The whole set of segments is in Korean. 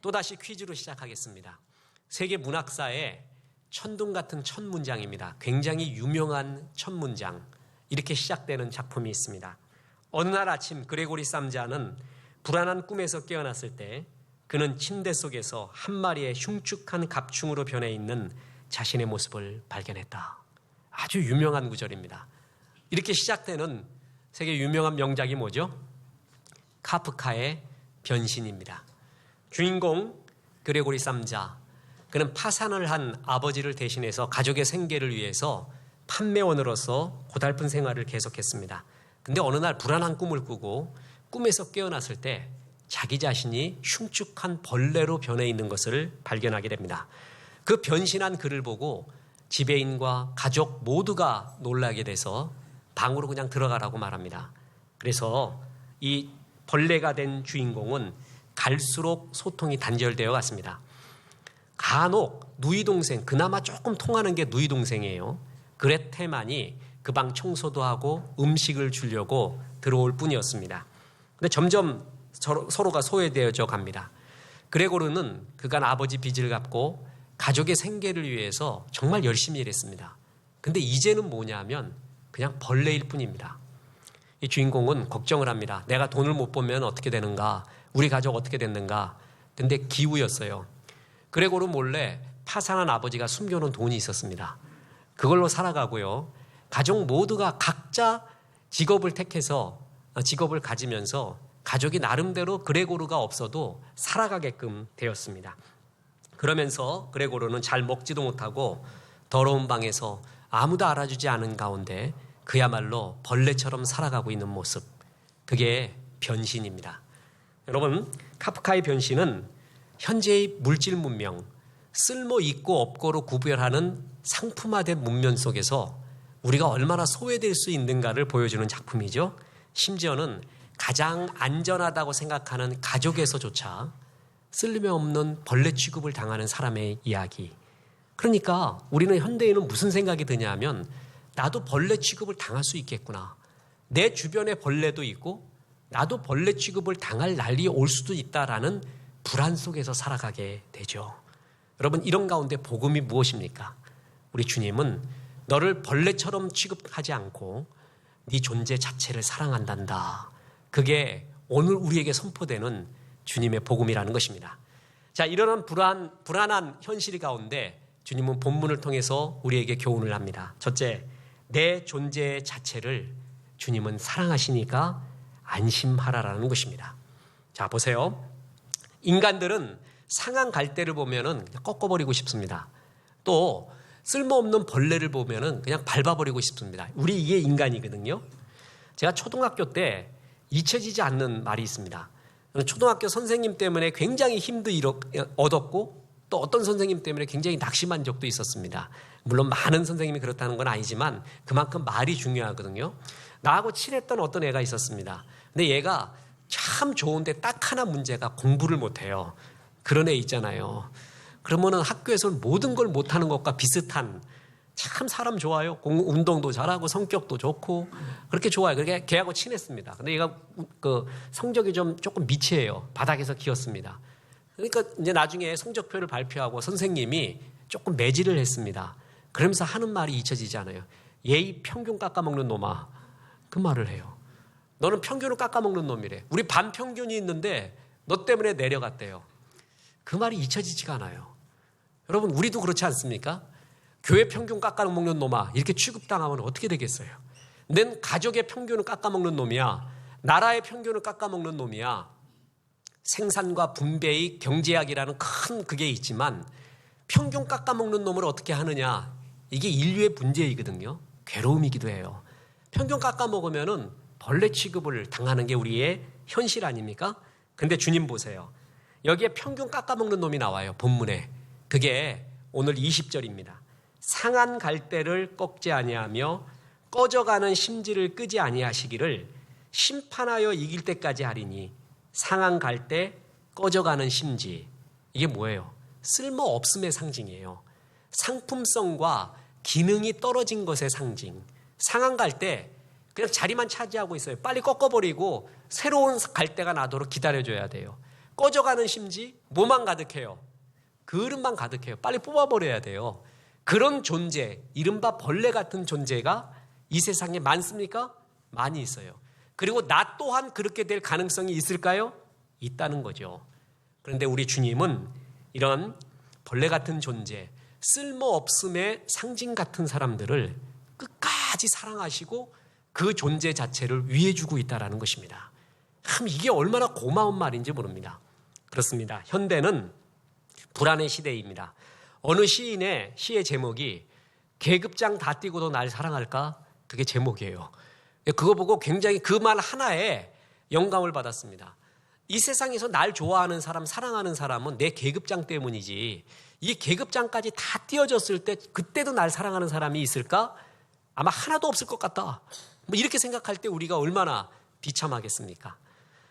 또다시 퀴즈로 시작하겠습니다. 세계 문학사의 천둥 같은 첫 문장입니다. 굉장히 유명한 첫 문장. 이렇게 시작되는 작품이 있습니다. 어느 날 아침 그레고리 삼자는 불안한 꿈에서 깨어났을 때 그는 침대 속에서 한 마리의 흉측한 갑충으로 변해 있는 자신의 모습을 발견했다. 아주 유명한 구절입니다. 이렇게 시작되는 세계 유명한 명작이 뭐죠? 카프카의 변신입니다. 주인공 그레고리 삼자, 그는 파산을 한 아버지를 대신해서 가족의 생계를 위해서 판매원으로서 고달픈 생활을 계속했습니다. 근데 어느 날 불안한 꿈을 꾸고 꿈에서 깨어났을 때 자기 자신이 흉측한 벌레로 변해 있는 것을 발견하게 됩니다. 그 변신한 그를 보고 지배인과 가족 모두가 놀라게 돼서 방으로 그냥 들어가라고 말합니다. 그래서 이 벌레가 된 주인공은 갈수록 소통이 단절되어 갔습니다. 간혹 누이 동생, 그나마 조금 통하는 게 누이 동생이에요. 그레텔만이 그 방 청소도 하고 음식을 주려고 들어올 뿐이었습니다. 근데 점점 서로가 소외되어져 갑니다. 그레고르는 그간 아버지 빚을 갚고 가족의 생계를 위해서 정말 열심히 일했습니다. 근데 이제는 뭐냐면 그냥 벌레일 뿐입니다. 이 주인공은 걱정을 합니다. 내가 돈을 못 벌면 어떻게 되는가? 우리 가족 어떻게 됐는가? 근데 기우였어요. 그레고르 몰래 파산한 아버지가 숨겨놓은 돈이 있었습니다. 그걸로 살아가고요. 가족 모두가 각자 직업을 택해서 직업을 가지면서 가족이 나름대로 그레고르가 없어도 살아가게끔 되었습니다. 그러면서 그레고르는 잘 먹지도 못하고 더러운 방에서 아무도 알아주지 않은 가운데 그야말로 벌레처럼 살아가고 있는 모습, 그게 변신입니다. 여러분, 카프카의 변신은 현재의 물질 문명, 쓸모 있고 없고로 구별하는 상품화된 문명 속에서 우리가 얼마나 소외될 수 있는가를 보여주는 작품이죠. 심지어는 가장 안전하다고 생각하는 가족에서조차 쓸모없는 벌레 취급을 당하는 사람의 이야기. 그러니까 우리는 현대인은 무슨 생각이 드냐면 나도 벌레 취급을 당할 수 있겠구나. 내 주변에 벌레도 있고 나도 벌레 취급을 당할 날이 올 수도 있다라는 불안 속에서 살아가게 되죠. 여러분, 이런 가운데 복음이 무엇입니까? 우리 주님은 너를 벌레처럼 취급하지 않고 네 존재 자체를 사랑한단다. 그게 오늘 우리에게 선포되는 주님의 복음이라는 것입니다. 자, 이런 불안한 현실 가운데 주님은 본문을 통해서 우리에게 교훈을 합니다. 첫째, 내 존재 자체를 주님은 사랑하시니까 안심하라라는 것입니다. 자, 보세요. 인간들은 상한 갈대를 보면은 그냥 꺾어버리고 싶습니다. 또 쓸모없는 벌레를 보면은 그냥 밟아버리고 싶습니다. 우리 이게 인간이거든요. 제가 초등학교 때 잊혀지지 않는 말이 있습니다. 초등학교 선생님 때문에 굉장히 힘도 얻었고 또 어떤 선생님 때문에 굉장히 낙심한 적도 있었습니다. 물론 많은 선생님이 그렇다는 건 아니지만 그만큼 말이 중요하거든요. 나하고 친했던 어떤 애가 있었습니다. 근데 얘가 참 좋은데 딱 하나 문제가 공부를 못해요. 그런 애 있잖아요. 그러면은 학교에서 모든 걸 못하는 것과 비슷한, 참 사람 좋아요. 운동도 잘하고 성격도 좋고 그렇게 좋아요. 그렇게 걔하고 친했습니다. 근데 얘가 그 성적이 조금 미치해요. 바닥에서 기었습니다. 그러니까 이제 나중에 성적표를 발표하고 선생님이 조금 매질을 했습니다. 그러면서 하는 말이 잊혀지지 않아요. 얘 평균 깎아먹는 놈아. 그 말을 해요. 너는 평균을 깎아먹는 놈이래. 우리 반평균이 있는데 너 때문에 내려갔대요. 그 말이 잊혀지지가 않아요. 여러분, 우리도 그렇지 않습니까? 교회 평균 깎아먹는 놈아 이렇게 취급당하면 어떻게 되겠어요? 넌 가족의 평균을 깎아먹는 놈이야. 나라의 평균을 깎아먹는 놈이야. 생산과 분배의 경제학이라는 큰 그게 있지만 평균 깎아먹는 놈을 어떻게 하느냐, 이게 인류의 문제이거든요. 괴로움이기도 해요. 평균 깎아먹으면은 벌레 취급을 당하는 게 우리의 현실 아닙니까? 근데 주님 보세요. 여기에 평균 깎아먹는 놈이 나와요. 본문에. 그게 오늘 20절입니다. 상한 갈대를 꺾지 아니하며 꺼져가는 심지를 끄지 아니하시기를 심판하여 이길 때까지 하리니. 상한 갈대, 꺼져가는 심지. 이게 뭐예요? 쓸모없음의 상징이에요. 상품성과 기능이 떨어진 것의 상징. 상한 갈대, 그냥 자리만 차지하고 있어요. 빨리 꺾어버리고 새로운 갈대가 나도록 기다려줘야 돼요. 꺼져가는 심지 뭐만 가득해요? 그릇만 가득해요. 빨리 뽑아버려야 돼요. 그런 존재, 이른바 벌레 같은 존재가 이 세상에 많습니까? 많이 있어요. 그리고 나 또한 그렇게 될 가능성이 있을까요? 있다는 거죠. 그런데 우리 주님은 이런 벌레 같은 존재, 쓸모없음의 상징 같은 사람들을 끝까지 사랑하시고 그 존재 자체를 위해 주고 있다는 것입니다. 참 이게 얼마나 고마운 말인지 모릅니다. 그렇습니다. 현대는 불안의 시대입니다. 어느 시인의 시의 제목이 계급장 다 띄고도 날 사랑할까? 그게 제목이에요. 그거 보고 굉장히 그 말 하나에 영감을 받았습니다. 이 세상에서 날 좋아하는 사람, 사랑하는 사람은 내 계급장 때문이지 이 계급장까지 다 띄어졌을 때 그때도 날 사랑하는 사람이 있을까? 아마 하나도 없을 것 같다. 뭐 이렇게 생각할 때 우리가 얼마나 비참하겠습니까?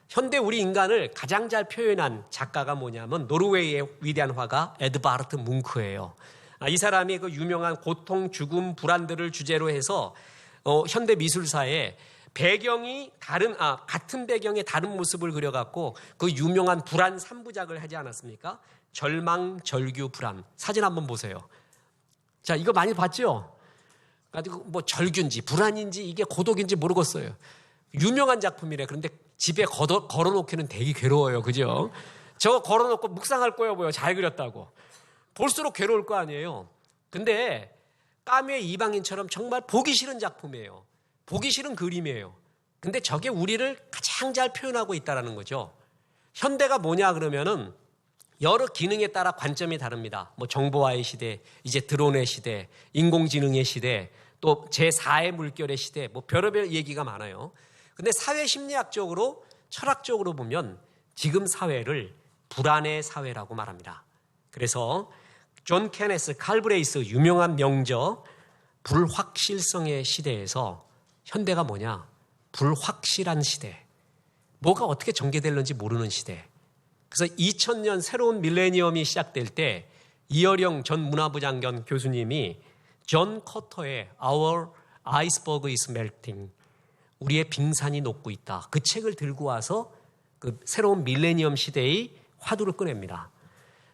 현대 우리 인간을 가장 잘 표현한 작가가 뭐냐면 노르웨이의 위대한 화가 에드바르트 뭉크예요. 이 사람이 그 유명한 고통, 죽음, 불안들을 주제로 해서 현대 미술사에 배경이 같은 배경의 다른 모습을 그려갖고 그 유명한 불안 3부작을 하지 않았습니까? 절망, 절규, 불안. 사진 한번 보세요. 자, 이거 많이 봤죠? 가지고 뭐 절규인지 불안인지 이게 고독인지 모르겠어요. 유명한 작품이래. 그런데 집에 걸어놓기는 되게 괴로워요. 그죠? 저거 걸어놓고 묵상할 거예요. 뭐요? 잘 그렸다고. 볼수록 괴로울 거 아니에요. 근데 까메 이방인처럼 정말 보기 싫은 작품이에요. 보기 싫은 그림이에요. 근데 저게 우리를 가장 잘 표현하고 있다는 거죠. 현대가 뭐냐 그러면은 여러 기능에 따라 관점이 다릅니다. 뭐 정보화의 시대, 이제 드론의 시대, 인공지능의 시대, 또 제4의 물결의 시대, 뭐 별의별 얘기가 많아요. 근데 사회심리학적으로, 철학적으로 보면 지금 사회를 불안의 사회라고 말합니다. 그래서 존 케네스 칼브레이스 유명한 명저 불확실성의 시대에서 현대가 뭐냐? 불확실한 시대. 뭐가 어떻게 전개될는지 모르는 시대. 그래서 2000년 새로운 밀레니엄이 시작될 때 이어령 전 문화부 장관 교수님이 존 커터의 Our Iceberg is Melting, 우리의 빙산이 녹고 있다. 그 책을 들고 와서 그 새로운 밀레니엄 시대의 화두를 꺼냅니다.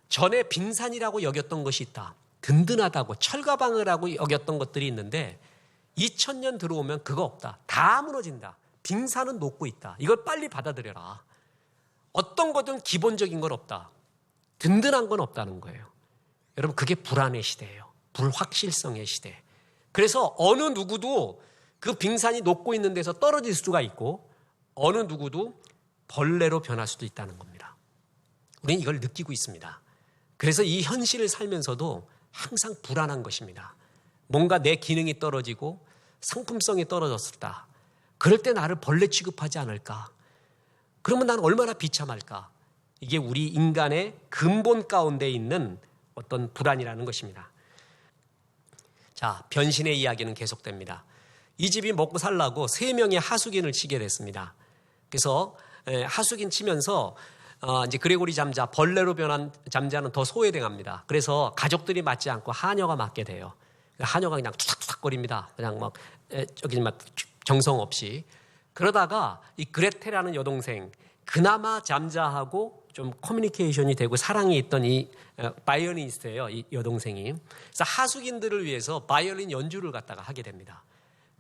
전에 빙산이라고 여겼던 것이 있다. 든든하다고 철가방을 하고 여겼던 것들이 있는데 2000년 들어오면 그거 없다. 다 무너진다. 빙산은 녹고 있다. 이걸 빨리 받아들여라. 어떤 거든 기본적인 건 없다. 든든한 건 없다는 거예요. 여러분 그게 불안의 시대예요. 불확실성의 시대. 그래서 어느 누구도 그 빙산이 녹고 있는 데서 떨어질 수가 있고 어느 누구도 벌레로 변할 수도 있다는 겁니다. 우리는 이걸 느끼고 있습니다. 그래서 이 현실을 살면서도 항상 불안한 것입니다. 뭔가 내 기능이 떨어지고 상품성이 떨어졌다. 그럴 때 나를 벌레 취급하지 않을까? 그러면 난 얼마나 비참할까? 이게 우리 인간의 근본 가운데 있는 어떤 불안이라는 것입니다. 자, 변신의 이야기는 계속됩니다. 이 집이 먹고 살라고 3명의 하숙인을 치게 됐습니다. 그래서 하숙인 치면서 이제 그레고리 잠자, 벌레로 변한 잠자는 더 소외당합니다. 그래서 가족들이 맞지 않고 하녀가 맞게 돼요. 하녀가 그냥 투닥투닥거립니다. 그냥 막 정성 없이. 그러다가 이 그레테라는 여동생, 그나마 잠자하고 좀 커뮤니케이션이 되고 사랑이 있던 이 바이올리니스트예요. 이 여동생이. 그래서 하숙인들을 위해서 바이올린 연주를 갖다가 하게 됩니다.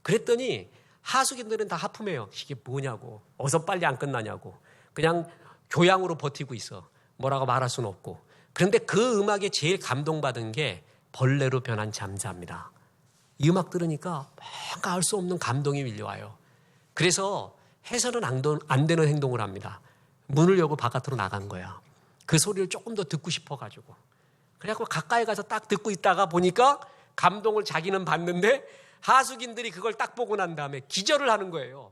그랬더니 하숙인들은 다 하품해요. 이게 뭐냐고. 어서 빨리 안 끝나냐고. 그냥 교양으로 버티고 있어. 뭐라고 말할 수는 없고. 그런데 그 음악에 제일 감동받은 게 벌레로 변한 잠자입니다. 이 음악 들으니까 뭔가 알 수 없는 감동이 밀려와요. 그래서 해서는 안 되는 행동을 합니다. 문을 열고 바깥으로 나간 거야. 그 소리를 조금 더 듣고 싶어가지고. 그래갖고 가까이 가서 딱 듣고 있다가 보니까 감동을 자기는 받는데 하숙인들이 그걸 딱 보고 난 다음에 기절을 하는 거예요.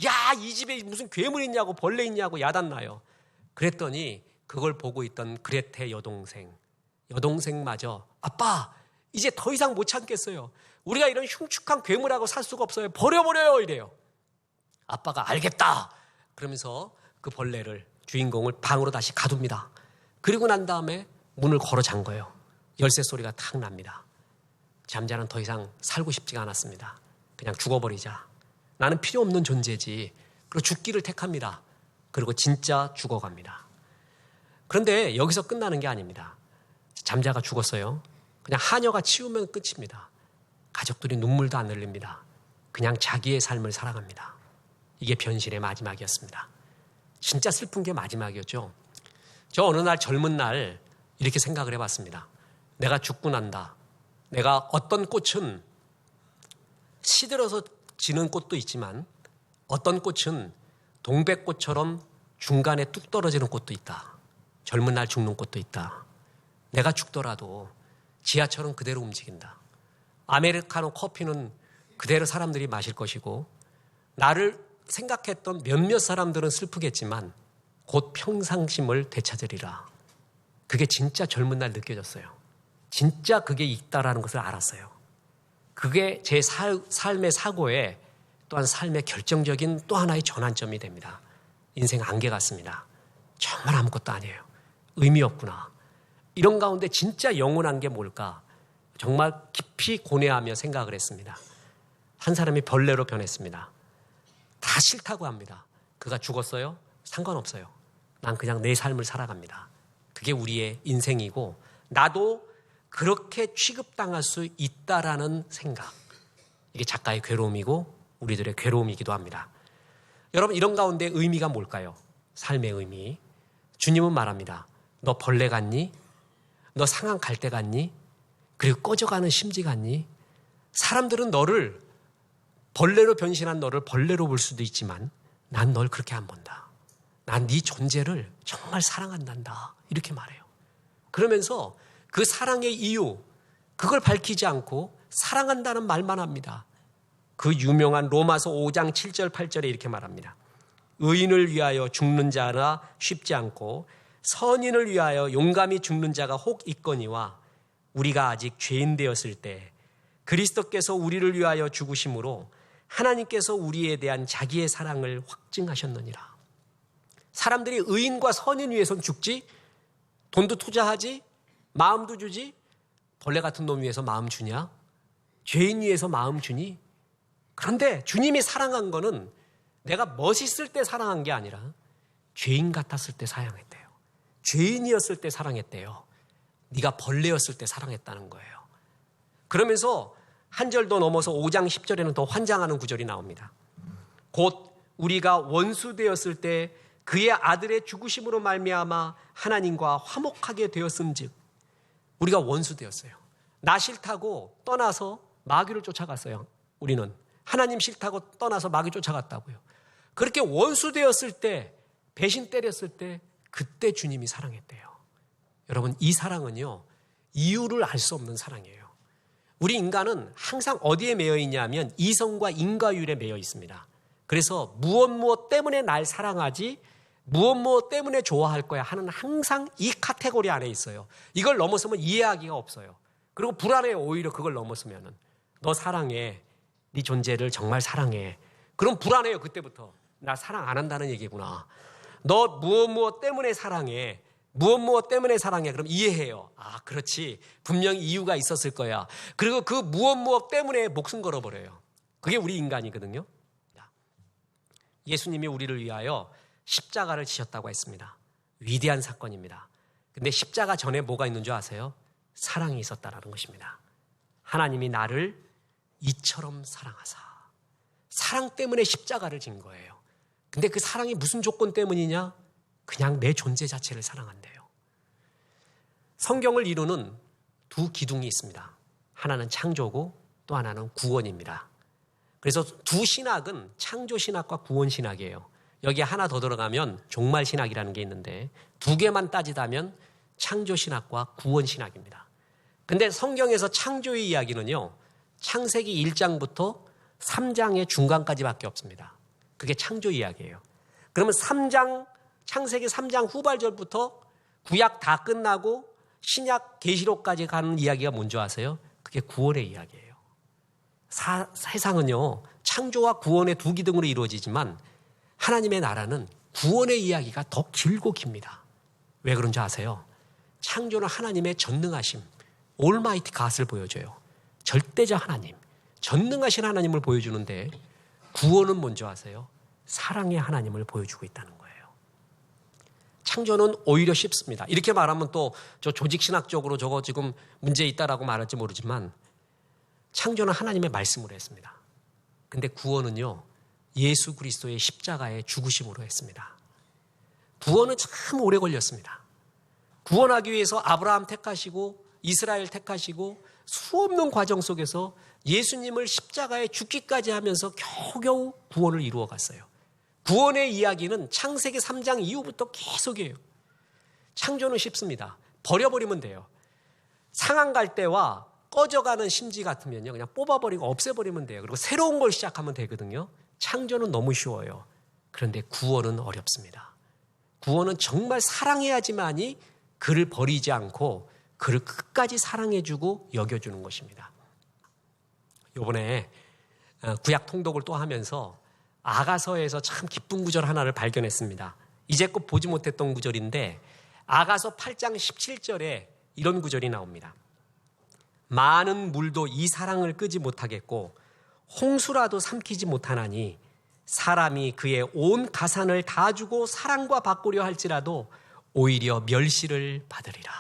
야, 이 집에 무슨 괴물 있냐고 벌레 있냐고 야단나요. 그랬더니 그걸 보고 있던 그레테 여동생마저 아빠 이제 더 이상 못 참겠어요. 우리가 이런 흉측한 괴물하고 살 수가 없어요. 버려버려요 이래요. 아빠가 알겠다 그러면서 그 벌레를 주인공을 방으로 다시 가둡니다. 그리고 난 다음에 문을 걸어 잠궈요. 열쇠 소리가 탁 납니다. 잠자는 더 이상 살고 싶지가 않았습니다. 그냥 죽어버리자. 나는 필요 없는 존재지. 그리고 죽기를 택합니다. 그리고 진짜 죽어갑니다. 그런데 여기서 끝나는 게 아닙니다. 잠자가 죽었어요. 그냥 하녀가 치우면 끝입니다. 가족들이 눈물도 안 흘립니다. 그냥 자기의 삶을 살아갑니다. 이게 변신의 마지막이었습니다. 진짜 슬픈 게 마지막이었죠. 저 어느 날 젊은 날 이렇게 생각을 해봤습니다. 내가 죽고 난다. 내가 어떤 꽃은 시들어서 지는 꽃도 있지만 어떤 꽃은 동백꽃처럼 중간에 뚝 떨어지는 꽃도 있다. 젊은 날 죽는 꽃도 있다. 내가 죽더라도 지하철은 그대로 움직인다. 아메리카노 커피는 그대로 사람들이 마실 것이고 나를 생각했던 몇몇 사람들은 슬프겠지만 곧 평상심을 되찾으리라. 그게 진짜 젊은 날 느껴졌어요. 진짜 그게 있다라는 것을 알았어요. 그게 제 삶의 사고에 또한 삶의 결정적인 또 하나의 전환점이 됩니다. 인생 안개 같습니다. 정말 아무것도 아니에요. 의미 없구나. 이런 가운데 진짜 영원한 게 뭘까? 정말 깊이 고뇌하며 생각을 했습니다. 한 사람이 벌레로 변했습니다. 다 싫다고 합니다. 그가 죽었어요? 상관없어요. 난 그냥 내 삶을 살아갑니다. 그게 우리의 인생이고 나도 그렇게 취급당할 수 있다라는 생각. 이게 작가의 괴로움이고 우리들의 괴로움이기도 합니다. 여러분 이런 가운데 의미가 뭘까요? 삶의 의미. 주님은 말합니다. 너 벌레 같니? 너 상한 갈대 같니? 그리고 꺼져가는 심지 같니? 사람들은 너를 벌레로 변신한 너를 벌레로 볼 수도 있지만 난 널 그렇게 안 본다. 난 네 존재를 정말 사랑한단다. 이렇게 말해요. 그러면서 그 사랑의 이유 그걸 밝히지 않고 사랑한다는 말만 합니다. 그 유명한 로마서 5장 7절 8절에 이렇게 말합니다. 의인을 위하여 죽는 자나 쉽지 않고 선인을 위하여 용감히 죽는 자가 혹 있거니와 우리가 아직 죄인 되었을 때 그리스도께서 우리를 위하여 죽으심으로 하나님께서 우리에 대한 자기의 사랑을 확증하셨느니라. 사람들이 의인과 선인 위해서는 죽지, 돈도 투자하지, 마음도 주지, 벌레 같은 놈 위해서 마음 주냐? 죄인 위해서 마음 주니? 그런데 주님이 사랑한 거는 내가 멋있을 때 사랑한 게 아니라 죄인 같았을 때 사랑했대요. 죄인이었을 때 사랑했대요. 네가 벌레였을 때 사랑했다는 거예요. 그러면서 한 절 더 넘어서 5장 10절에는 더 환장하는 구절이 나옵니다. 곧 우리가 원수 되었을 때 그의 아들의 죽으심으로 말미암아 하나님과 화목하게 되었음즉 우리가 원수 되었어요. 나 싫다고 떠나서 마귀를 쫓아갔어요. 우리는 하나님 싫다고 떠나서 마귀 쫓아갔다고요. 그렇게 원수 되었을 때 배신 때렸을 때 그때 주님이 사랑했대요. 여러분 이 사랑은요 이유를 알 수 없는 사랑이에요. 우리 인간은 항상 어디에 매여 있냐면 이성과 인과율에 매여 있습니다. 그래서 무엇 때문에 날 사랑하지 무엇 때문에 좋아할 거야 하는 항상 이 카테고리 안에 있어요. 이걸 넘어서면 이해하기가 없어요. 그리고 불안해요. 오히려 그걸 넘어서면은 너 사랑해. 네 존재를 정말 사랑해. 그럼 불안해요. 그때부터. 나 사랑 안 한다는 얘기구나. 너 무엇 때문에 사랑해. 무엇 때문에 사랑해. 그럼 이해해요. 아 그렇지. 분명히 이유가 있었을 거야. 그리고 그 무엇 때문에 목숨 걸어버려요. 그게 우리 인간이거든요. 예수님이 우리를 위하여 십자가를 지셨다고 했습니다. 위대한 사건입니다. 근데 십자가 전에 뭐가 있는 줄 아세요? 사랑이 있었다라는 것입니다. 하나님이 나를 이처럼 사랑하사. 사랑 때문에 십자가를 진 거예요. 근데 그 사랑이 무슨 조건 때문이냐? 그냥 내 존재 자체를 사랑한대요. 성경을 이루는 두 기둥이 있습니다. 하나는 창조고 또 하나는 구원입니다. 그래서 두 신학은 창조 신학과 구원 신학이에요. 여기에 하나 더 들어가면 종말 신학이라는 게 있는데 두 개만 따지다면 창조 신학과 구원 신학입니다. 근데 성경에서 창조의 이야기는요. 창세기 1장부터 3장의 중간까지밖에 없습니다. 그게 창조 이야기예요. 그러면 창세기 3장 후발절부터 구약 다 끝나고 신약 계시록까지 가는 이야기가 뭔지 아세요? 그게 구원의 이야기예요. 세상은요. 창조와 구원의 두 기둥으로 이루어지지만 하나님의 나라는 구원의 이야기가 더 길고 깁니다. 왜 그런지 아세요? 창조는 하나님의 전능하심, 올마이티 갓을 보여줘요. 절대적 하나님, 전능하신 하나님을 보여주는데 구원은 뭔지 아세요? 사랑의 하나님을 보여주고 있다는 거예요. 창조는 오히려 쉽습니다. 이렇게 말하면 또 저 조직신학적으로 저거 지금 문제 있다라고 말할지 모르지만 창조는 하나님의 말씀으로 했습니다. 근데 구원은요, 예수 그리스도의 십자가의 죽으심으로 했습니다. 구원은 참 오래 걸렸습니다. 구원하기 위해서 아브라함 택하시고 이스라엘 택하시고 수없는 과정 속에서 예수님을 십자가에 죽기까지 하면서 겨우겨우 구원을 이루어 갔어요. 구원의 이야기는 창세기 3장 이후부터 계속이에요. 창조는 쉽습니다. 버려버리면 돼요. 상한 갈대와 꺼져가는 심지 같으면요, 그냥 뽑아버리고 없애버리면 돼요. 그리고 새로운 걸 시작하면 되거든요. 창조는 너무 쉬워요. 그런데 구원은 어렵습니다. 구원은 정말 사랑해야지만이 그를 버리지 않고 그를 끝까지 사랑해주고 여겨주는 것입니다. 이번에 구약 통독을 또 하면서 아가서에서 참 기쁜 구절 하나를 발견했습니다. 이제껏 보지 못했던 구절인데 아가서 8장 17절에 이런 구절이 나옵니다. 많은 물도 이 사랑을 끄지 못하겠고 홍수라도 삼키지 못하나니 사람이 그의 온 가산을 다 주고 사랑과 바꾸려 할지라도 오히려 멸시를 받으리라.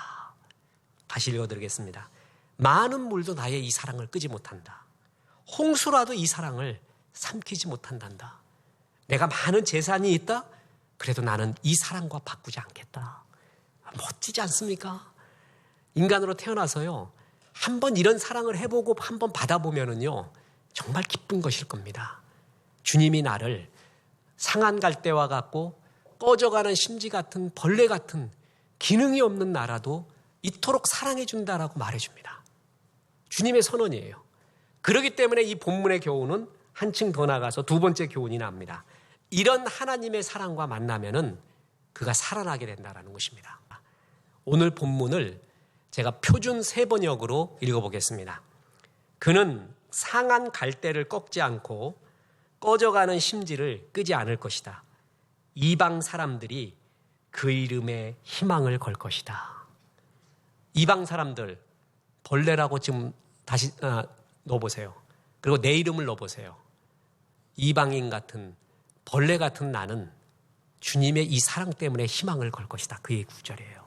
다시 읽어드리겠습니다. 많은 물도 나의 이 사랑을 끄지 못한다. 홍수라도 이 사랑을 삼키지 못한단다. 내가 많은 재산이 있다? 그래도 나는 이 사랑과 바꾸지 않겠다. 멋지지 않습니까? 인간으로 태어나서요, 한번 이런 사랑을 해보고 한번 받아보면은요, 정말 기쁜 것일 겁니다. 주님이 나를 상한 갈대와 같고 꺼져가는 심지 같은 벌레 같은 기능이 없는 나라도 이토록 사랑해 준다라고 말해줍니다. 주님의 선언이에요. 그렇기 때문에 이 본문의 교훈은 한층 더 나가서 두 번째 교훈이 납니다. 이런 하나님의 사랑과 만나면은 그가 살아나게 된다라는 것입니다. 오늘 본문을 제가 표준 세번역으로 읽어보겠습니다. 그는 상한 갈대를 꺾지 않고 꺼져가는 심지를 끄지 않을 것이다. 이방 사람들이 그 이름에 희망을 걸 것이다. 이방 사람들, 벌레라고 지금 다시 넣어보세요. 그리고 내 이름을 넣어보세요. 이방인 같은 벌레 같은 나는 주님의 이 사랑 때문에 희망을 걸 것이다. 그의 구절이에요.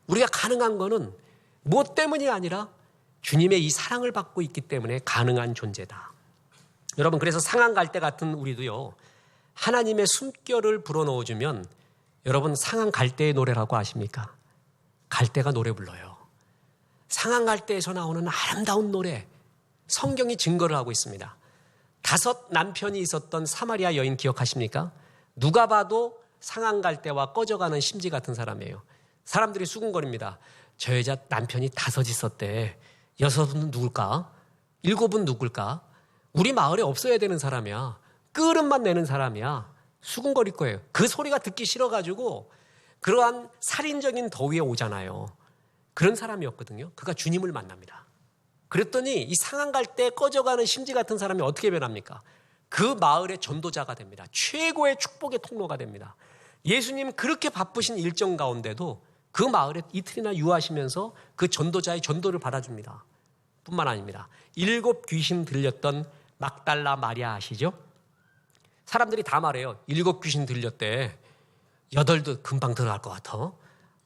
우리가 가능한 거는 무엇 때문이 아니라 주님의 이 사랑을 받고 있기 때문에 가능한 존재다. 여러분, 그래서 상한 갈대 같은 우리도요, 하나님의 숨결을 불어넣어주면 여러분, 상한 갈대의 노래라고 아십니까? 갈대가 노래 불러요. 상한 갈대에서 나오는 아름다운 노래, 성경이 증거를 하고 있습니다. 5 남편이 있었던 사마리아 여인 기억하십니까? 누가 봐도 상한 갈대와 꺼져가는 심지 같은 사람이에요. 사람들이 수군거립니다. 저 여자 남편이 5 있었대. 6은 누굴까? 7은 누굴까? 우리 마을에 없어야 되는 사람이야. 끄름만 내는 사람이야. 수군거릴 거예요. 그 소리가 듣기 싫어가지고 그러한 살인적인 더위에 오잖아요. 그런 사람이었거든요. 그가 주님을 만납니다. 그랬더니 이 상한 갈대 꺼져가는 심지 같은 사람이 어떻게 변합니까? 그 마을의 전도자가 됩니다. 최고의 축복의 통로가 됩니다. 예수님 그렇게 바쁘신 일정 가운데도 그 마을에 이틀이나 유하시면서 그 전도자의 전도를 받아줍니다. 뿐만 아닙니다. 7 귀신 들렸던 막달라 마리아 아시죠? 사람들이 다 말해요. 7 귀신 들렸대. 8도 금방 들어갈 것 같아.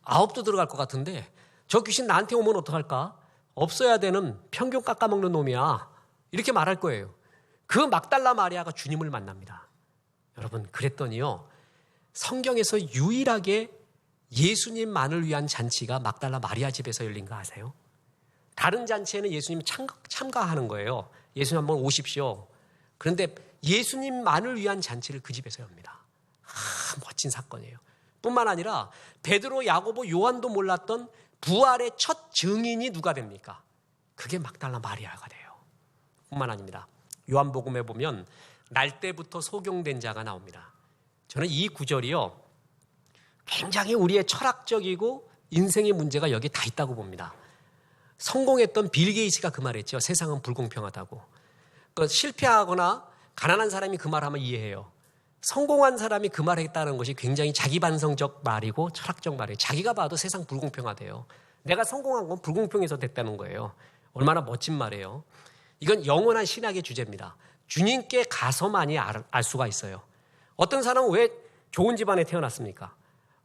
9도 들어갈 것 같은데 저 귀신 나한테 오면 어떡할까? 없어야 되는 평균 깎아먹는 놈이야. 이렇게 말할 거예요. 그 막달라 마리아가 주님을 만납니다. 여러분, 그랬더니요, 성경에서 유일하게 예수님만을 위한 잔치가 막달라 마리아 집에서 열린 거 아세요? 다른 잔치에는 예수님이 참가하는 거예요. 예수님 한번 오십시오. 그런데 예수님만을 위한 잔치를 그 집에서 엽니다. 멋진 사건이에요. 뿐만 아니라 베드로, 야고보, 요한도 몰랐던 부활의 첫 증인이 누가 됩니까? 그게 막달라 마리아가 돼요. 뿐만 아닙니다. 요한복음에 보면 날 때부터 소경된 자가 나옵니다. 저는 이 구절이요, 굉장히 우리의 철학적이고 인생의 문제가 여기 다 있다고 봅니다. 성공했던 빌 게이츠가 그 말했죠. 세상은 불공평하다고. 실패하거나 가난한 사람이 그 말하면 이해해요. 성공한 사람이 그 말을 했다는 것이 굉장히 자기반성적 말이고 철학적 말이에요. 자기가 봐도 세상 불공평하대요. 내가 성공한 건 불공평해서 됐다는 거예요. 얼마나 멋진 말이에요. 이건 영원한 신학의 주제입니다. 주님께 가서만이 알 수가 있어요. 어떤 사람은 왜 좋은 집안에 태어났습니까?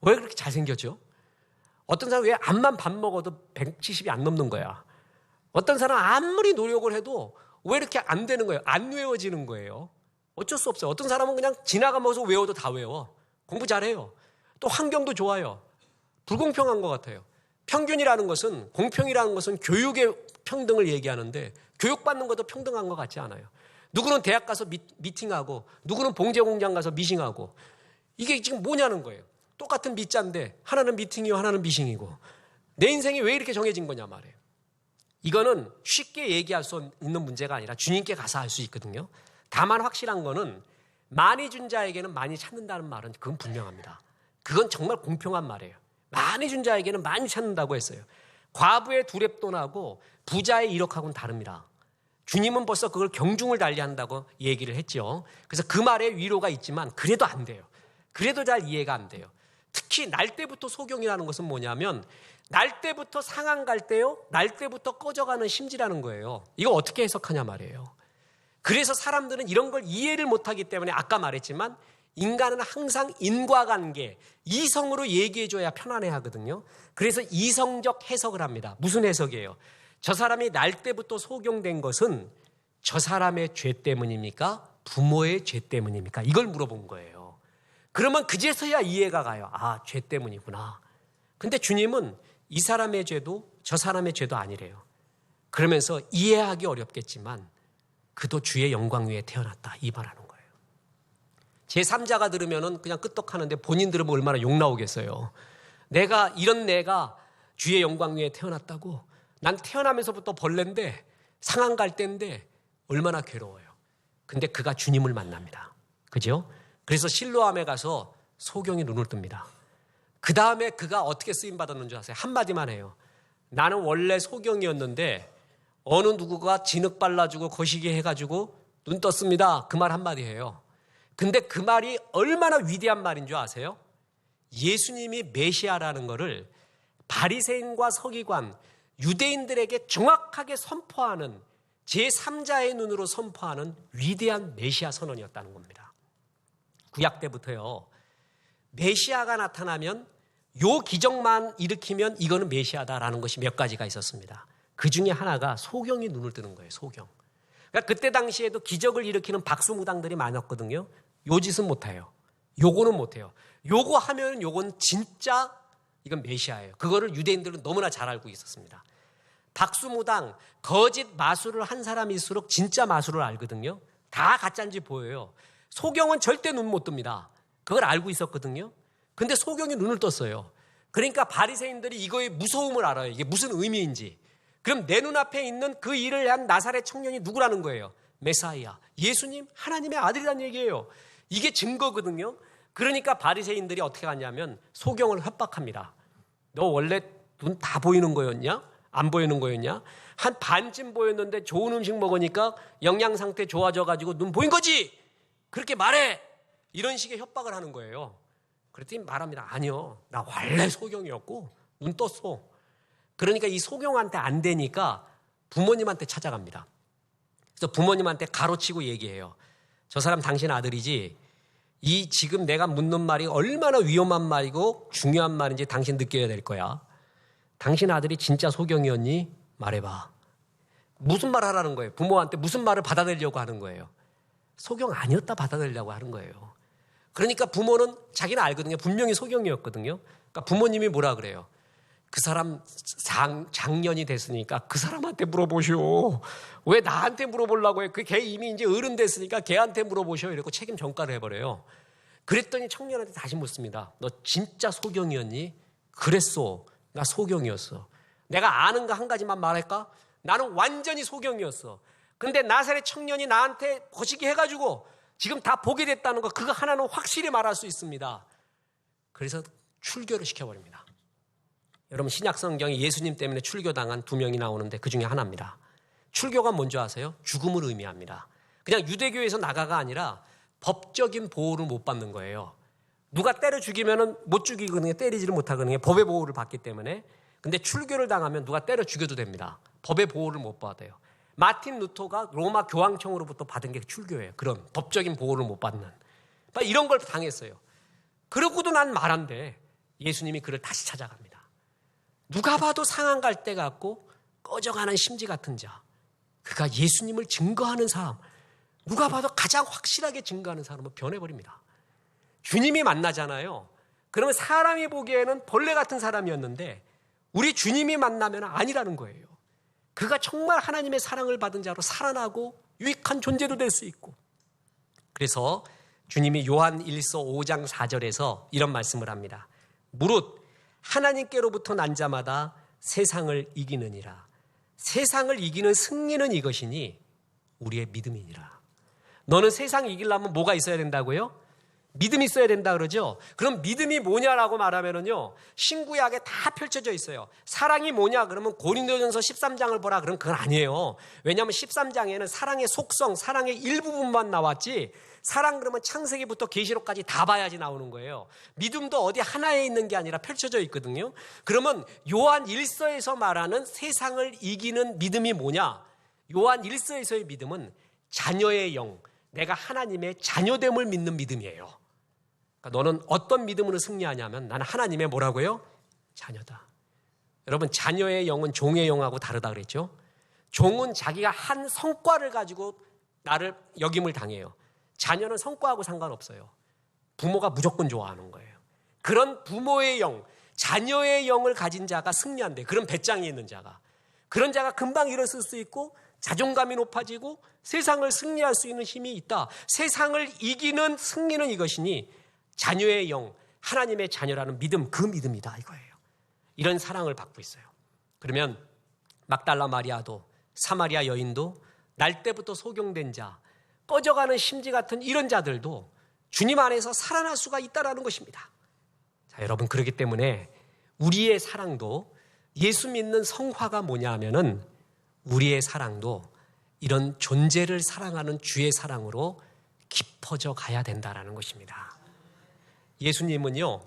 왜 그렇게 잘생겼죠? 어떤 사람 왜 암만 밥 먹어도 170이 안 넘는 거야? 어떤 사람 아무리 노력을 해도 왜 이렇게 안 되는 거예요? 안 외워지는 거예요. 어쩔 수 없어요. 어떤 사람은 그냥 지나가면서 외워도 다 외워. 공부 잘해요. 또 환경도 좋아요. 불공평한 것 같아요. 평균이라는 것은, 공평이라는 것은 교육의 평등을 얘기하는데 교육받는 것도 평등한 것 같지 않아요. 누구는 대학 가서 미팅하고 누구는 봉제공장 가서 미싱하고 이게 지금 뭐냐는 거예요. 똑같은 미자인데 하나는 미팅이고 하나는 미싱이고 내 인생이 왜 이렇게 정해진 거냐 말이에요. 이거는 쉽게 얘기할 수 있는 문제가 아니라 주님께 가서 할 수 있거든요. 다만 확실한 거는 많이 준 자에게는 많이 찾는다는 말은 그건 분명합니다. 그건 정말 공평한 말이에요. 많이 준 자에게는 많이 찾는다고 했어요. 과부의 두 렙돈하고 부자의 1억하고는 다릅니다. 주님은 벌써 그걸 경중을 달리한다고 얘기를 했죠. 그래서 그 말에 위로가 있지만 그래도 안 돼요. 그래도 잘 이해가 안 돼요. 특히 날 때부터 소경이라는 것은 뭐냐면 날 때부터 상한 갈 때요, 날 때부터 꺼져가는 심지라는 거예요. 이거 어떻게 해석하냐 말이에요. 그래서 사람들은 이런 걸 이해를 못하기 때문에 아까 말했지만 인간은 항상 인과관계, 이성으로 얘기해줘야 편안해하거든요. 그래서 이성적 해석을 합니다. 무슨 해석이에요? 저 사람이 날 때부터 소경된 것은 저 사람의 죄 때문입니까? 부모의 죄 때문입니까? 이걸 물어본 거예요. 그러면 그제서야 이해가 가요. 아, 죄 때문이구나. 근데 주님은 이 사람의 죄도 저 사람의 죄도 아니래요. 그러면서 이해하기 어렵겠지만 그도 주의 영광 위에 태어났다 이 말하는 거예요. 제3자가 들으면은 그냥 끄떡하는데 본인 들으면 얼마나 욕 나오겠어요. 내가 주의 영광 위에 태어났다고? 난 태어나면서부터 벌레인데 상한 갈 때인데 얼마나 괴로워요. 근데 그가 주님을 만납니다. 그죠? 그래서 실로암에 가서 소경이 눈을 뜹니다. 그 다음에 그가 어떻게 쓰임받았는 줄 아세요? 한마디만 해요. 나는 원래 소경이었는데 어느 누구가 진흙 발라주고 거시기 해가지고 눈 떴습니다. 그 말 한마디 해요. 근데 그 말이 얼마나 위대한 말인 줄 아세요? 예수님이 메시아라는 거를 바리새인과 서기관, 유대인들에게 정확하게 선포하는 제3자의 눈으로 선포하는 위대한 메시아 선언이었다는 겁니다. 구약 때부터요. 메시아가 나타나면 요 기적만 일으키면 이거는 메시아다라는 것이 몇 가지가 있었습니다. 그 중에 하나가 소경이 눈을 뜨는 거예요. 소경. 그러니까 그때 당시에도 기적을 일으키는 박수무당들이 많았거든요. 요 짓은 못해요. 요거는 못해요. 요거 하면 요건 진짜 이건 메시아예요. 그거를 유대인들은 너무나 잘 알고 있었습니다. 박수무당, 거짓 마술을 한 사람일수록 진짜 마술을 알거든요. 다 가짜인지 보여요. 소경은 절대 눈 못 뜹니다. 그걸 알고 있었거든요. 근데 소경이 눈을 떴어요. 그러니까 바리새인들이 이거의 무서움을 알아요. 이게 무슨 의미인지. 그럼 내 눈앞에 있는 그 일을 한 나사렛 청년이 누구라는 거예요? 메사이아, 예수님, 하나님의 아들이라는 얘기예요. 이게 증거거든요. 그러니까 바리새인들이 어떻게 하냐면 소경을 협박합니다. 너 원래 눈 다 보이는 거였냐? 안 보이는 거였냐? 한 반쯤 보였는데 좋은 음식 먹으니까 영양 상태 좋아져가지고 눈 보인 거지? 그렇게 말해! 이런 식의 협박을 하는 거예요. 그랬더니 말합니다. 아니요, 나 원래 소경이었고 눈 떴어. 그러니까 이 소경한테 안 되니까 부모님한테 찾아갑니다. 그래서 부모님한테 가로치고 얘기해요. 저 사람 당신 아들이지? 이 지금 내가 묻는 말이 얼마나 위험한 말이고 중요한 말인지 당신 느껴야 될 거야. 당신 아들이 진짜 소경이었니? 말해봐. 무슨 말 하라는 거예요? 부모한테 무슨 말을 받아들이려고 하는 거예요? 소경 아니었다 받아들이려고 하는 거예요. 그러니까 부모는 자기는 알거든요. 분명히 소경이었거든요. 그러니까 부모님이 뭐라 그래요? 그 사람 장년이 됐으니까 그 사람한테 물어보시오. 왜 나한테 물어보려고 해? 그 걔 이미 이제 어른 됐으니까 걔한테 물어보시오. 이러고 책임 전가를 해버려요. 그랬더니 청년한테 다시 묻습니다. 너 진짜 소경이었니? 그랬어. 나 소경이었어. 내가 아는 거 한 가지만 말할까? 나는 완전히 소경이었어. 근데 나사렛 청년이 나한테 거시기 해가지고 지금 다 보게 됐다는 거 그거 하나는 확실히 말할 수 있습니다. 그래서 출교를 시켜버립니다. 여러분 신약 성경에 예수님 때문에 출교당한 2명이 나오는데 그 중에 하나입니다. 출교가 뭔지 아세요? 죽음을 의미합니다. 그냥 유대교에서 나가가 아니라 법적인 보호를 못 받는 거예요. 누가 때려 죽이면은 못 죽이거든요. 때리지를 못하거든요. 법의 보호를 받기 때문에. 근데 출교를 당하면 누가 때려 죽여도 됩니다. 법의 보호를 못 받아요. 마틴 루터가 로마 교황청으로부터 받은 게 출교예요. 그런 법적인 보호를 못 받는. 이런 걸 당했어요. 그러고도 난 말한대. 예수님이 그를 다시 찾아갑니다. 누가 봐도 상한 갈대 같고 꺼져가는 심지 같은 자, 그가 예수님을 증거하는 사람, 누가 봐도 가장 확실하게 증거하는 사람으로 변해버립니다. 주님이 만나잖아요. 그러면 사람이 보기에는 벌레 같은 사람이었는데 우리 주님이 만나면 아니라는 거예요. 그가 정말 하나님의 사랑을 받은 자로 살아나고 유익한 존재도 될 수 있고, 그래서 주님이 요한 1서 5장 4절에서 이런 말씀을 합니다. 무릇 하나님께로부터 난 자마다 세상을 이기느니라. 세상을 이기는 승리는 이것이니 우리의 믿음이니라. 너는 세상 이기려면 뭐가 있어야 된다고요? 믿음이 있어야 된다 그러죠. 그럼 믿음이 뭐냐라고 말하면은요, 신구약에 다 펼쳐져 있어요. 사랑이 뭐냐 그러면 고린도전서 13장을 보라 그러면 그건 아니에요. 왜냐하면 13장에는 사랑의 속성, 사랑의 일부분만 나왔지, 사랑 그러면 창세기부터 계시록까지 다 봐야지 나오는 거예요. 믿음도 어디 하나에 있는 게 아니라 펼쳐져 있거든요. 그러면 요한 1서에서 말하는 세상을 이기는 믿음이 뭐냐? 요한 1서에서의 믿음은 자녀의 영, 내가 하나님의 자녀됨을 믿는 믿음이에요. 그러니까 너는 어떤 믿음으로 승리하냐면 나는 하나님의 뭐라고요? 자녀다. 여러분, 자녀의 영은 종의 영하고 다르다 그랬죠? 종은 자기가 한 성과를 가지고 나를 역임을 당해요. 자녀는 성과하고 상관없어요. 부모가 무조건 좋아하는 거예요. 그런 부모의 영, 자녀의 영을 가진 자가 승리한대. 그런 배짱이 있는 자가. 그런 자가 금방 일어설 수 있고 자존감이 높아지고 세상을 승리할 수 있는 힘이 있다. 세상을 이기는 승리는 이것이니 자녀의 영, 하나님의 자녀라는 믿음, 그 믿음이다 이거예요. 이런 사랑을 받고 있어요. 그러면 막달라 마리아도, 사마리아 여인도, 날 때부터 소경된 자, 꺼져가는 심지 같은 이런 자들도 주님 안에서 살아날 수가 있다는 것입니다. 자, 여러분, 그렇기 때문에 우리의 사랑도, 예수 믿는 성화가 뭐냐 하면은 우리의 사랑도 이런 존재를 사랑하는 주의 사랑으로 깊어져 가야 된다는 것입니다. 예수님은요,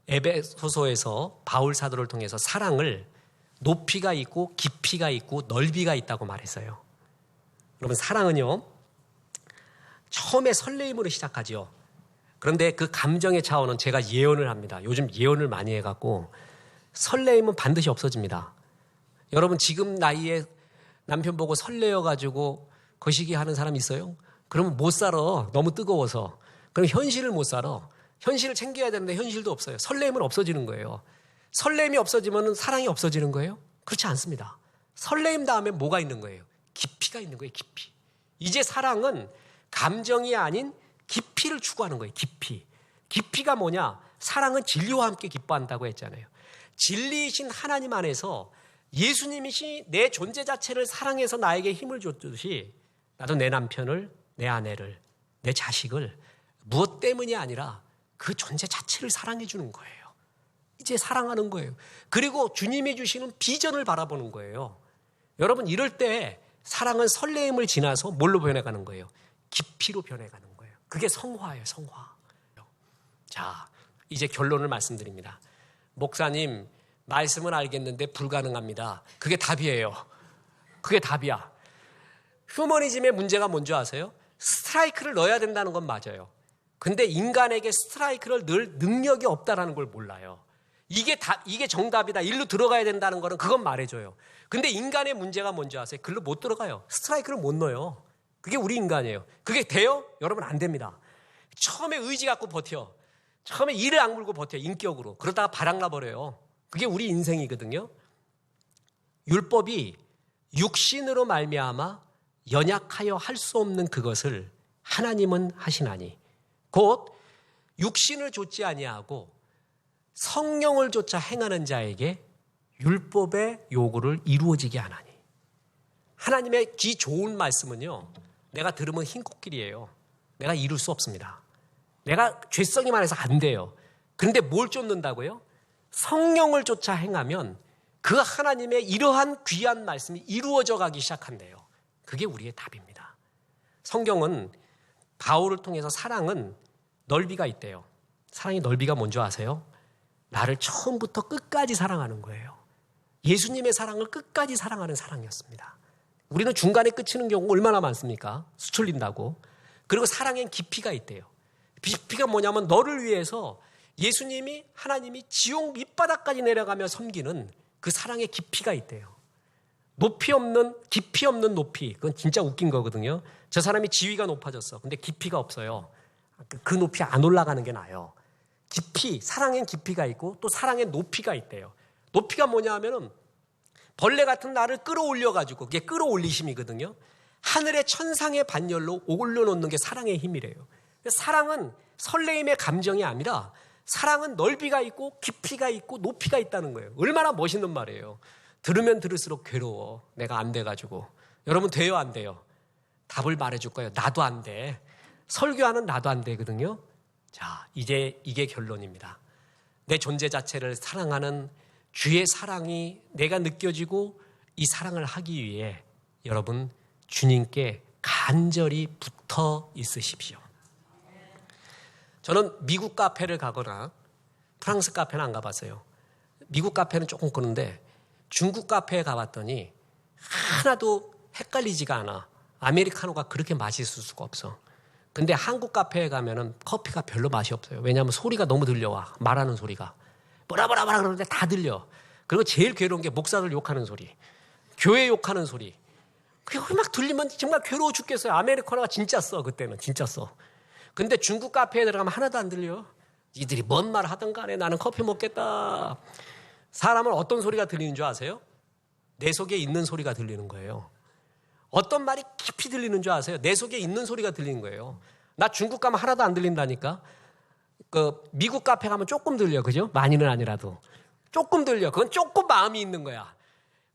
에베소서에서 바울 사도를 통해서 사랑을 높이가 있고 깊이가 있고 넓이가 있다고 말했어요. 여러분, 사랑은요, 처음에 설레임으로 시작하죠. 그런데 그 감정의 차원은 제가 예언을 합니다. 요즘 예언을 많이 해갖고 설레임은 반드시 없어집니다. 여러분, 지금 나이에 남편 보고 설레어가지고 거시기 하는 사람 있어요? 그러면 못 살아. 너무 뜨거워서. 그럼 현실을 못 살아. 현실을 챙겨야 되는데 현실도 없어요. 설레임은 없어지는 거예요. 설레임이 없어지면 사랑이 없어지는 거예요? 그렇지 않습니다. 설레임 다음에 뭐가 있는 거예요? 깊이가 있는 거예요. 깊이. 이제 사랑은 감정이 아닌 깊이를 추구하는 거예요. 깊이. 깊이가 뭐냐? 사랑은 진리와 함께 기뻐한다고 했잖아요. 진리이신 하나님 안에서 예수님이시 내 존재 자체를 사랑해서 나에게 힘을 줬듯이 나도 내 남편을, 내 아내를, 내 자식을 무엇 때문이 아니라 그 존재 자체를 사랑해 주는 거예요. 이제 사랑하는 거예요. 그리고 주님이 주시는 비전을 바라보는 거예요. 여러분, 이럴 때 사랑은 설레임을 지나서 뭘로 변해가는 거예요? 깊이로 변해가는 거예요. 그게 성화예요, 성화. 자, 이제 결론을 말씀드립니다. 목사님, 말씀은 알겠는데 불가능합니다. 그게 답이에요. 그게 답이야. 휴머니즘의 문제가 뭔지 아세요? 스트라이크를 넣어야 된다는 건 맞아요. 근데 인간에게 스트라이크를 넣을 능력이 없다는 걸 몰라요. 이게 정답이다. 일로 들어가야 된다는 거는 그건 말해줘요. 근데 인간의 문제가 뭔지 아세요? 글로 못 들어가요. 스트라이크를 못 넣어요. 그게 우리 인간이에요. 그게 돼요? 여러분, 안 됩니다. 처음에 의지 갖고 버텨. 처음에 이를 악물고 버텨, 인격으로. 그러다가 바닥나버려요. 그게 우리 인생이거든요. 율법이 육신으로 말미암아 연약하여 할 수 없는 그것을 하나님은 하시나니 곧 육신을 좇지 아니하고 성령을 좇아 행하는 자에게 율법의 요구를 이루어지게 하나니. 하나님의 이 좋은 말씀은요, 내가 들으면 흰 코끼리예요. 내가 이룰 수 없습니다. 내가 죄성이 많아서 안 돼요. 그런데 뭘 쫓는다고요? 성령을 쫓아 행하면 그 하나님의 이러한 귀한 말씀이 이루어져 가기 시작한대요. 그게 우리의 답입니다. 성경은 바울을 통해서 사랑은 넓이가 있대요. 사랑의 넓이가 뭔지 아세요? 나를 처음부터 끝까지 사랑하는 거예요. 예수님의 사랑을 끝까지 사랑하는 사랑이었습니다. 우리는 중간에 끝이는 경우가 얼마나 많습니까? 수출린다고. 그리고 사랑엔 깊이가 있대요. 깊이가 뭐냐면 너를 위해서 예수님이 하나님이 지옥 밑바닥까지 내려가며 섬기는 그 사랑의 깊이가 있대요. 높이 없는 깊이 없는 높이. 그건 진짜 웃긴 거거든요. 저 사람이 지위가 높아졌어. 근데 깊이가 없어요. 그 높이 안 올라가는 게 나아요. 깊이, 사랑엔 깊이가 있고 또 사랑엔 높이가 있대요. 높이가 뭐냐 하면은 벌레 같은 나를 끌어올려가지고 그게 끌어올리심이거든요. 하늘의 천상의 반열로 올려놓는 게 사랑의 힘이래요. 사랑은 설레임의 감정이 아니라 사랑은 넓이가 있고 깊이가 있고 높이가 있다는 거예요. 얼마나 멋있는 말이에요. 들으면 들을수록 괴로워. 내가 안 돼가지고. 여러분 돼요 안 돼요? 답을 말해줄 거예요. 나도 안 돼. 설교하는 나도 안 되거든요. 자, 이제 이게 결론입니다. 내 존재 자체를 사랑하는 주의 사랑이 내가 느껴지고 이 사랑을 하기 위해 여러분 주님께 간절히 붙어 있으십시오. 저는 미국 카페를 가거나 프랑스 카페는 안 가봤어요. 미국 카페는 조금 그런데 중국 카페에 가봤더니 하나도 헷갈리지가 않아. 아메리카노가 그렇게 맛있을 수가 없어. 근데 한국 카페에 가면은 커피가 별로 맛이 없어요. 왜냐하면 소리가 너무 들려와. 말하는 소리가. 뭐라 그러는데 다 들려. 그리고 제일 괴로운 게 목사들 욕하는 소리. 교회 욕하는 소리. 그게 막 들리면 정말 괴로워 죽겠어요. 아메리카노가 진짜 써. 그때는 진짜 써. 근데 중국 카페에 들어가면 하나도 안 들려. 이들이 뭔 말 하든 간에 나는 커피 먹겠다. 사람은 어떤 소리가 들리는 줄 아세요? 내 속에 있는 소리가 들리는 거예요. 어떤 말이 깊이 들리는 줄 아세요? 내 속에 있는 소리가 들리는 거예요. 나 중국 가면 하나도 안 들린다니까. 미국 카페 가면 조금 들려. 그죠? 많이는 아니라도. 조금 들려. 그건 조금 마음이 있는 거야.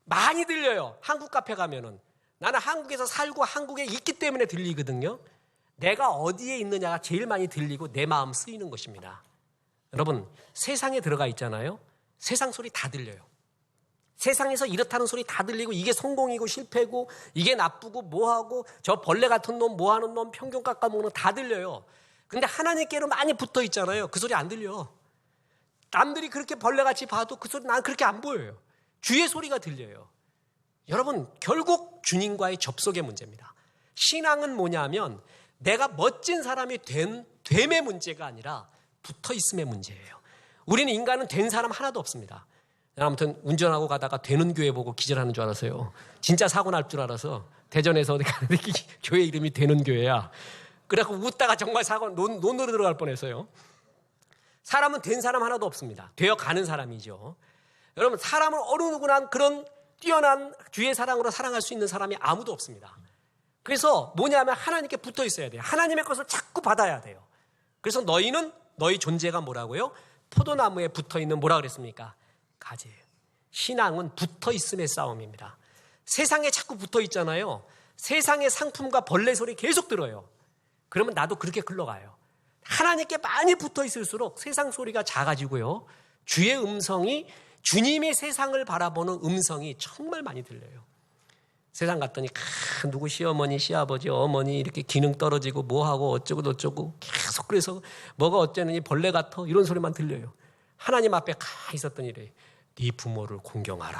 많이 들려요. 한국 카페 가면은. 나는 한국에서 살고 한국에 있기 때문에 들리거든요. 내가 어디에 있느냐가 제일 많이 들리고 내 마음 쓰이는 것입니다. 여러분, 세상에 들어가 있잖아요. 세상 소리 다 들려요. 세상에서 이렇다는 소리 다 들리고 이게 성공이고 실패고 이게 나쁘고 뭐하고 저 벌레 같은 놈 뭐하는 놈 평균 깎아먹는 다 들려요. 근데 하나님께로 많이 붙어 있잖아요. 그 소리 안 들려. 남들이 그렇게 벌레같이 봐도 그 소리 난 그렇게 안 보여요. 주의 소리가 들려요. 여러분, 결국 주님과의 접속의 문제입니다. 신앙은 뭐냐면 내가 멋진 사람이 됨의 문제가 아니라 붙어있음의 문제예요. 우리는 인간은 된 사람 하나도 없습니다. 아무튼 운전하고 가다가 되는 교회 보고 기절하는 줄 알았어요. 진짜 사고 날 줄 알아서 대전에서 어디 가는데 교회 이름이 되는 교회야. 그래갖고 웃다가 정말 사고 논으로 들어갈 뻔했어요. 사람은 된 사람 하나도 없습니다. 되어가는 사람이죠. 여러분, 사람을 어느 누구나 그런 뛰어난 주의 사랑으로 사랑할 수 있는 사람이 아무도 없습니다. 그래서 뭐냐면 하나님께 붙어 있어야 돼요. 하나님의 것을 자꾸 받아야 돼요. 그래서 너희는 너희 존재가 뭐라고요? 포도나무에 붙어 있는 뭐라 그랬습니까? 가지예요. 신앙은 붙어 있음의 싸움입니다. 세상에 자꾸 붙어 있잖아요. 세상의 상품과 벌레 소리 계속 들어요. 그러면 나도 그렇게 흘러가요. 하나님께 많이 붙어 있을수록 세상 소리가 작아지고요. 주의 음성이 주님이 세상을 바라보는 음성이 정말 많이 들려요. 세상 갔더니 누구 시어머니, 시아버지, 어머니 이렇게 기능 떨어지고 뭐하고 어쩌고 저쩌고 계속 그래서 뭐가 어쩌느니 벌레 같아 이런 소리만 들려요. 하나님 앞에 가 있었더니 이래. 네 부모를 공경하라.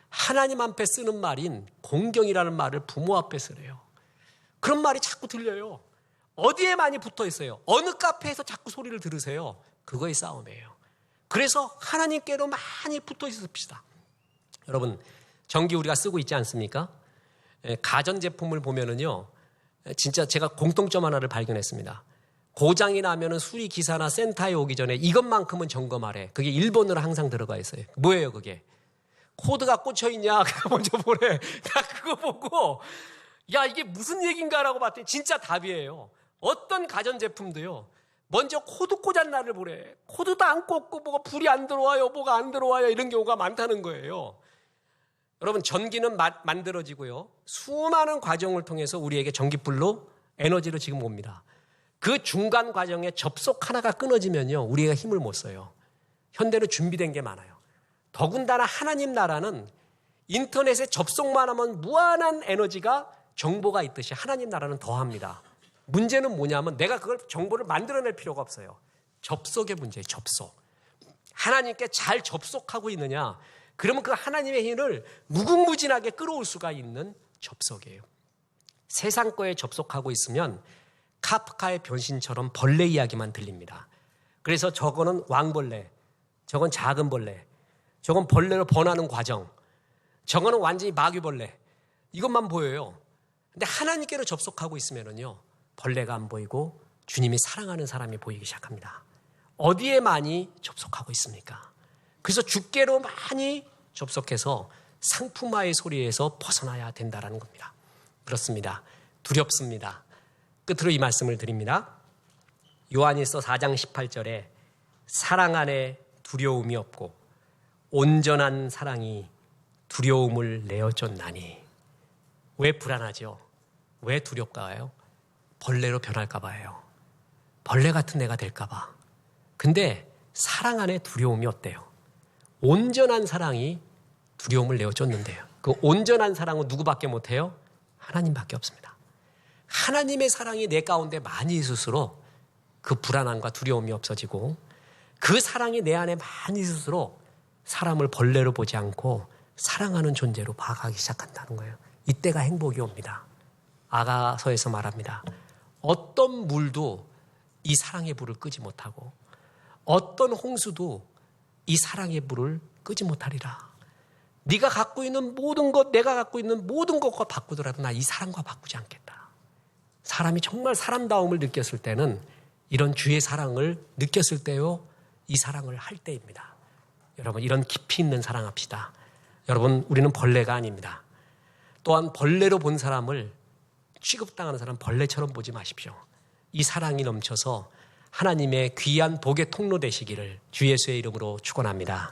하나님 앞에 쓰는 말인 공경이라는 말을 부모 앞에 쓰래요. 그런 말이 자꾸 들려요. 어디에 많이 붙어 있어요? 어느 카페에서 자꾸 소리를 들으세요? 그거의 싸움이에요. 그래서 하나님께로 많이 붙어 있읍시다. 여러분, 전기 우리가 쓰고 있지 않습니까? 가전제품을 보면은요, 진짜 제가 공통점 하나를 발견했습니다. 고장이 나면은 수리기사나 센터에 오기 전에 이것만큼은 점검하래. 그게 일본어로 항상 들어가 있어요. 뭐예요, 그게? 코드가 꽂혀있냐? 먼저 보래. 나 그거 보고, 야, 이게 무슨 얘기인가라고 봤더니 진짜 답이에요. 어떤 가전제품도요, 먼저 코드 꽂았나를 보래. 코드도 안 꽂고 뭐가 불이 안 들어와요, 뭐가 안 들어와요, 이런 경우가 많다는 거예요. 여러분, 전기는 만들어지고요. 수많은 과정을 통해서 우리에게 전기불로 에너지로 지금 옵니다. 그 중간 과정에 접속 하나가 끊어지면요, 우리가 힘을 못 써요. 현대는 준비된 게 많아요. 더군다나 하나님 나라는 인터넷에 접속만 하면 무한한 에너지가 정보가 있듯이 하나님 나라는 더합니다. 문제는 뭐냐면 내가 그걸 정보를 만들어낼 필요가 없어요. 접속의 문제예요. 접속. 하나님께 잘 접속하고 있느냐? 그러면 그 하나님의 힘을 무궁무진하게 끌어올 수가 있는 접속이에요. 세상 거에 접속하고 있으면 카프카의 변신처럼 벌레 이야기만 들립니다. 그래서 저거는 왕벌레, 저건 작은 벌레, 저건 벌레로 번하는 과정, 저거는 완전히 마귀벌레, 이것만 보여요. 근데 하나님께로 접속하고 있으면은요, 벌레가 안 보이고 주님이 사랑하는 사람이 보이기 시작합니다. 어디에 많이 접속하고 있습니까? 그래서 주께로 많이 접속해서 상품화의 소리에서 벗어나야 된다는 겁니다. 그렇습니다. 두렵습니다. 끝으로 이 말씀을 드립니다. 요한일서 4장 18절에 사랑 안에 두려움이 없고 온전한 사랑이 두려움을 내어쫓나니. 왜 불안하죠? 왜 두렵까요? 벌레로 변할까 봐요. 벌레 같은 애가 될까 봐. 근데 사랑 안에 두려움이 어때요? 온전한 사랑이 두려움을 내어쫓는데요. 그 온전한 사랑은 누구밖에 못해요? 하나님밖에 없습니다. 하나님의 사랑이 내 가운데 많이 있을수록 그 불안함과 두려움이 없어지고, 그 사랑이 내 안에 많이 있을수록 사람을 벌레로 보지 않고 사랑하는 존재로 봐가기 시작한다는 거예요. 이때가 행복이 옵니다. 아가서에서 말합니다. 어떤 물도 이 사랑의 불을 끄지 못하고 어떤 홍수도 이 사랑의 불을 끄지 못하리라. 네가 갖고 있는 모든 것, 내가 갖고 있는 모든 것과 바꾸더라도 나 이 사랑과 바꾸지 않겠다. 사람이 정말 사람다움을 느꼈을 때는, 이런 주의 사랑을 느꼈을 때요, 이 사랑을 할 때입니다. 여러분, 이런 깊이 있는 사랑합시다. 여러분, 우리는 벌레가 아닙니다. 또한 벌레로 본 사람을, 취급당하는 사람 벌레처럼 보지 마십시오. 이 사랑이 넘쳐서 하나님의 귀한 복의 통로 되시기를 주 예수의 이름으로 축원합니다.